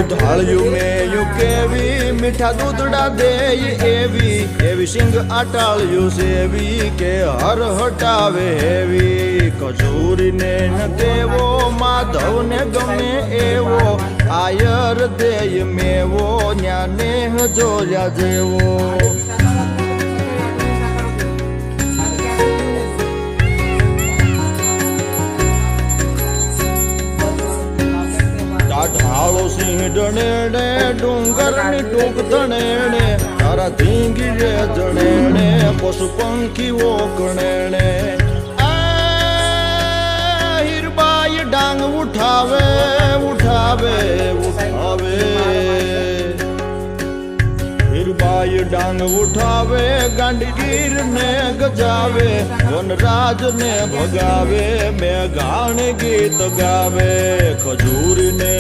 દુધાળ્યું મેયું કેવી મીઠા દૂધડા દેય એવી સિંગ આટાળ્યું સેવી કે હર હટાવે હેવી કચૂરીને ન દેવો માધવને ગમે એવો આયર દેય મેવો ન્યાને જોયા જેવો ઢાળો સિંહ ડણેણે ડુંગરની ટૂંક ધણેણે તારા ધીંગી રે જણેણે પશુ પંખીઓ ગણેણે હીરબાઈ ડાંગ ઉઠાવે ઉઠાવે ઉઠાવે હીરબાઈ ડાંગ ઉઠાવે ગાંડીગીર ને ગજાવે વનરાજ ને ભગાવે મેઘાણ ગીત ગાવે ખજૂર ને